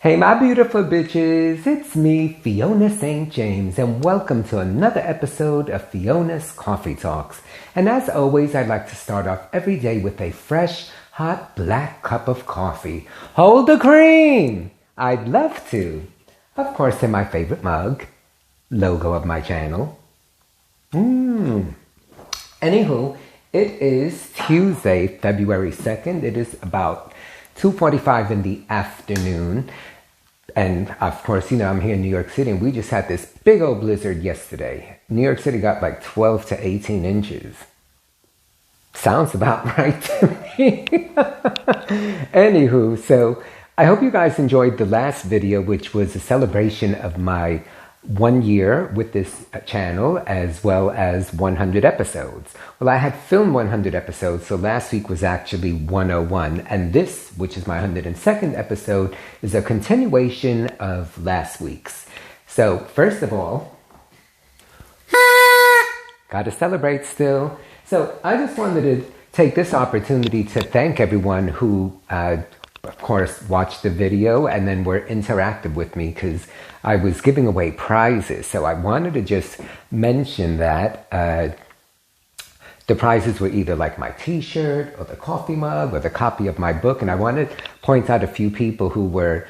Hey my beautiful bitches, it's me, Fiona St. James, and welcome to another episode of Fiona's Coffee Talks. And as always, I'd like to start off every day with a fresh, hot, black cup of coffee. Hold the cream! I'd love to. Of course, in my favorite mug, logo of my channel. Anywho, it is Tuesday, February 2nd. It is about 2:45 in the afternoon. And of course, I'm here in New York City and we just had this big old blizzard yesterday. New York City got like 12 to 18 inches. Sounds about right to me. Anywho, so I hope you guys enjoyed the last video, which was a celebration of my 1 year with this channel, as well as 100 episodes. Well, I had filmed 100 episodes, so last week was actually 101, and this, which is my 102nd episode, is a continuation of last week's. So, first of all, gotta celebrate still. So, I just wanted to take this opportunity to thank everyone who of course, watched the video and then were interactive with me because I was giving away prizes. So I wanted to just mention that the prizes were either like my t-shirt or the coffee mug or the copy of my book. And I wanted to point out a few people who were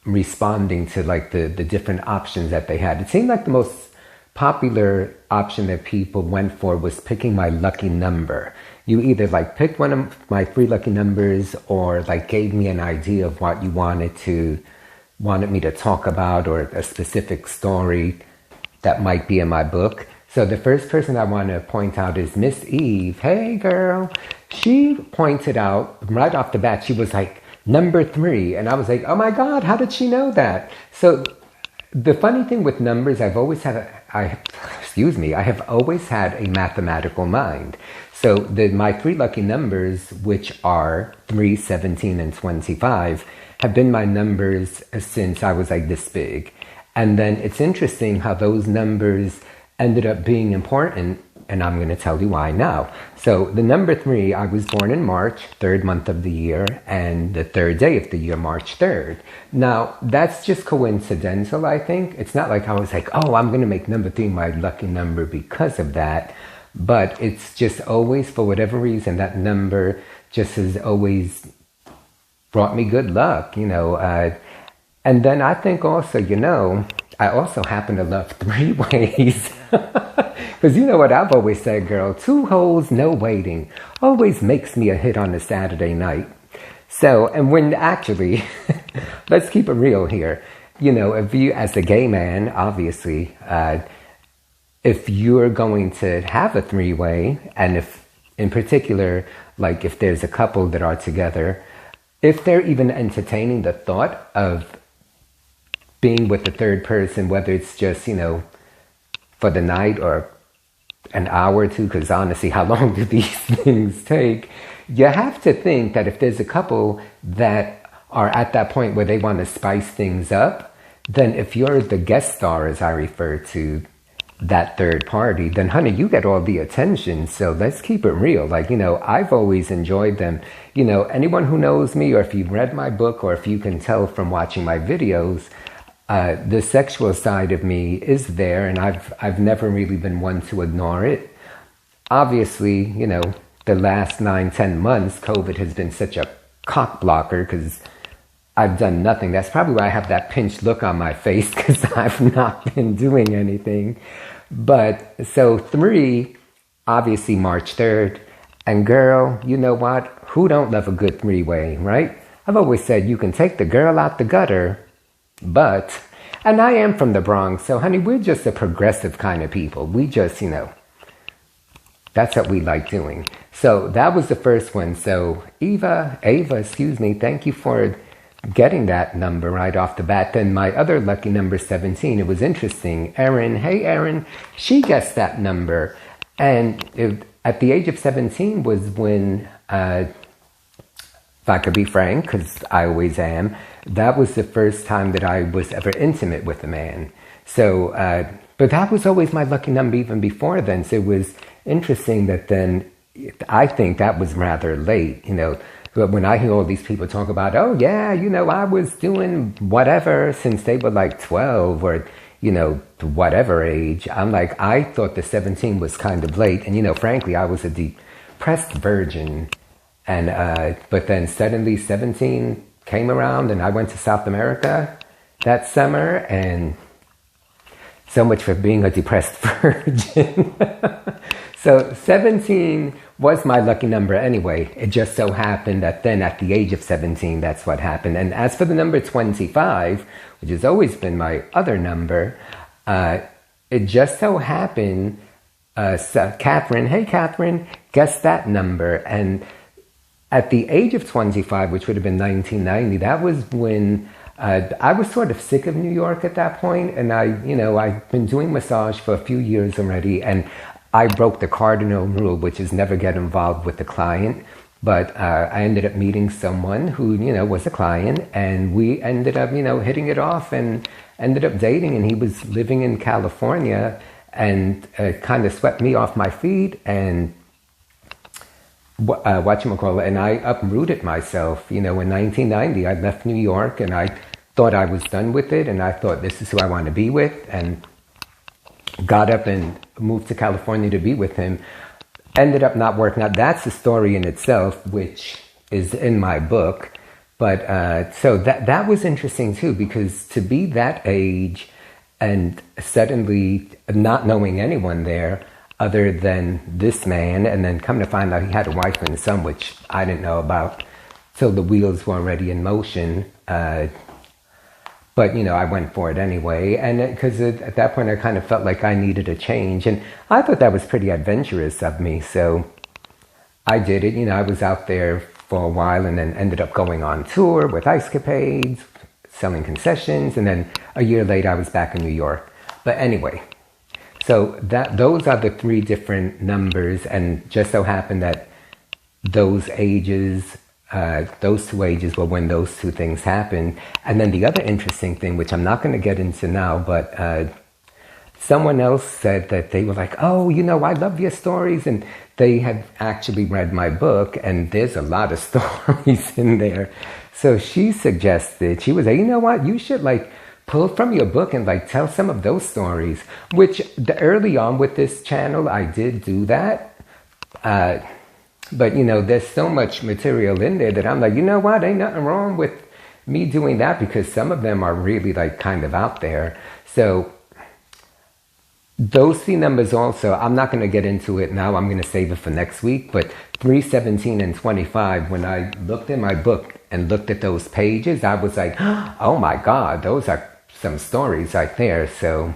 responding to like the different options that they had. It seemed like the most popular option that people went for was picking my lucky number. You either like picked one of my 3 lucky numbers or like gave me an idea of what you wanted me to talk about or a specific story that might be in my book. So the first person I want to point out is Miss Eve. Hey girl. She pointed out right off the bat, she was like number 3. And I was like, oh my God, how did she know that? So the funny thing with numbers, I have always had a mathematical mind. So my 3 lucky numbers, which are 3, 17, and 25, have been my numbers since I was like this big. And then it's interesting how those numbers ended up being important, and I'm going to tell you why now. So the number 3, I was born in March, 3rd month of the year, and the 3rd day of the year, March 3rd. Now, that's just coincidental, I think. It's not like I was like, oh, I'm going to make number 3 my lucky number because of that. But it's just always, for whatever reason, that number just has always brought me good luck, And then I think also, I also happen to love 3 ways. Because you know what I've always said, girl, 2 holes, no waiting. Always makes me a hit on a Saturday night. So, and when actually, let's keep it real here. If you, as a gay man, obviously, if you're going to have a 3-way, and if, in particular, like if there's a couple that are together, if they're even entertaining the thought of being with the 3rd person, whether it's just, for the night or an hour or 2, because honestly, how long do these things take? You have to think that if there's a couple that are at that point where they want to spice things up, then if you're the guest star, as I refer to that 3rd party, then honey, you get all the attention. So let's keep it real. Like, I've always enjoyed them. Anyone who knows me, or if you've read my book, or if you can tell from watching my videos, the sexual side of me is there, and I've never really been one to ignore it. Obviously, the last 9-10 months, COVID has been such a cock blocker because I've done nothing. That's probably why I have that pinched look on my face, because I've not been doing anything. But so 3, obviously March 3rd. And girl, you know what? Who don't love a good 3-way, right? I've always said you can take the girl out the gutter, but, and I am from the Bronx, so honey, we're just a progressive kind of people. We just, that's what we like doing. So that was the first one. So Ava, thank you for getting that number right off the bat. Then my other lucky number, 17, it was interesting. Erin, hey Erin, she guessed that number. And at the age of 17 was when, if I could be frank, because I always am, that was the first time that I was ever intimate with a man. So, but that was always my lucky number even before then. So it was interesting that then, I think that was rather late, But when I hear all these people talk about, oh yeah, I was doing whatever since they were like 12 or, whatever age, I'm like, I thought the 17 was kind of late. And, frankly, I was a depressed virgin. And, but then suddenly 17 came around and I went to South America that summer, and so much for being a depressed virgin. So 17 was my lucky number anyway. It just so happened that then at the age of 17, that's what happened. And as for the number 25, which has always been my other number, it just so happened, Catherine, hey Catherine, guess that number. And at the age of 25, which would have been 1990, that was when I was sort of sick of New York at that point. And I've been doing massage for a few years already, and I broke the cardinal rule, which is never get involved with the client. But I ended up meeting someone who, was a client, and we ended up, hitting it off and ended up dating. And he was living in California, and kind of swept me off my feet and whatchamacallit, and I uprooted myself. In 1990, I left New York, and I thought I was done with it, and I thought this is who I want to be with, and got up and moved to California to be with him. Ended up not working out. That's a story in itself, which is in my book. But so that was interesting too, because to be that age and suddenly not knowing anyone there other than this man, and then come to find out he had a wife and a son, which I didn't know about till the wheels were already in motion. But, I went for it anyway. And because at that point I kind of felt like I needed a change. And I thought that was pretty adventurous of me. So I did it. I was out there for a while, and then ended up going on tour with Ice Capades, selling concessions. And then a year later I was back in New York. But anyway, so those are the three different numbers. And just so happened that those ages, those two ages were when those two things happened. And then the other interesting thing, which I'm not going to get into now, but someone else said that they were like, oh, I love your stories. And they had actually read my book, and there's a lot of stories in there. So she suggested, she was like, you know what, you should pull from your book and tell some of those stories, which early on with this channel, I did do that. But, there's so much material in there that I'm like, you know what, ain't nothing wrong with me doing that, because some of them are really kind of out there. So those three numbers also, I'm not going to get into it now. I'm going to save it for next week. But 3, 17, and 25, when I looked in my book and looked at those pages, I was like, oh my God, those are some stories right there. So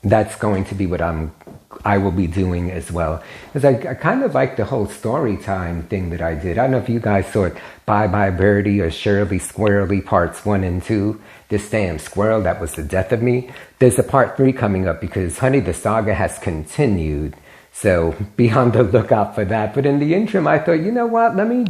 that's going to be what I will be doing as well. Because I kind of like the whole story time thing that I did. I don't know if you guys saw it, Bye Bye Birdie or Shirley Squirrely parts 1 and 2. This damn squirrel, that was the death of me. There's a part 3 coming up because, honey, the saga has continued. So be on the lookout for that. But in the interim, I thought, you know what, let me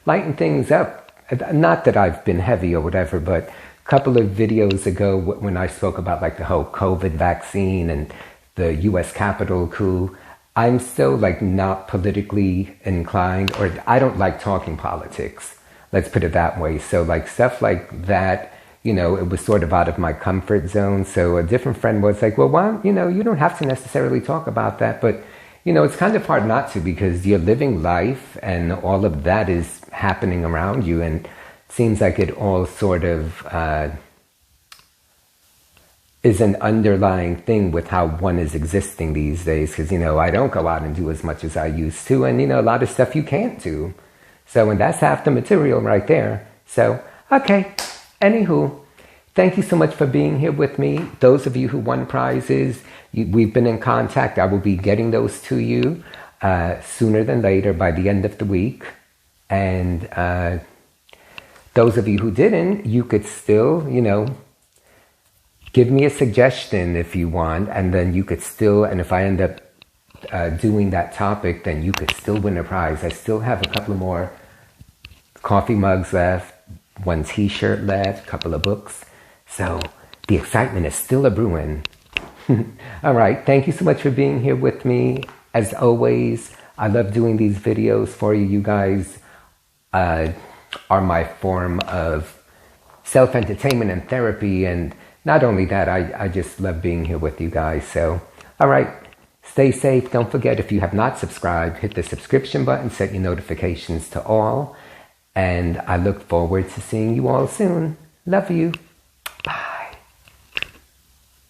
lighten things up. Not that I've been heavy or whatever, but a couple of videos ago when I spoke about the whole COVID vaccine and the U.S. Capitol coup, I'm still not politically inclined, or I don't like talking politics. Let's put it that way. So stuff like that, it was sort of out of my comfort zone. So a different friend was like, well, why, you don't have to necessarily talk about that. But, it's kind of hard not to, because you're living life and all of that is happening around you. And it seems like it all sort of is an underlying thing with how one is existing these days. Because, I don't go out and do as much as I used to. And, a lot of stuff you can't do. So, and that's half the material right there. So, okay. Anywho, thank you so much for being here with me. Those of you who won prizes, we've been in contact. I will be getting those to you sooner than later, by the end of the week. And those of you who didn't, you could still, give me a suggestion if you want, and then you could still, and if I end up doing that topic, then you could still win a prize. I still have a couple more coffee mugs left, 1 t-shirt left, a couple of books. So the excitement is still a brewing. All right, thank you so much for being here with me. As always, I love doing these videos for you. You guys are my form of self-entertainment and therapy. And not only that, I just love being here with you guys. So, all right, stay safe. Don't forget, if you have not subscribed, hit the subscription button, set your notifications to all. And I look forward to seeing you all soon. Love you.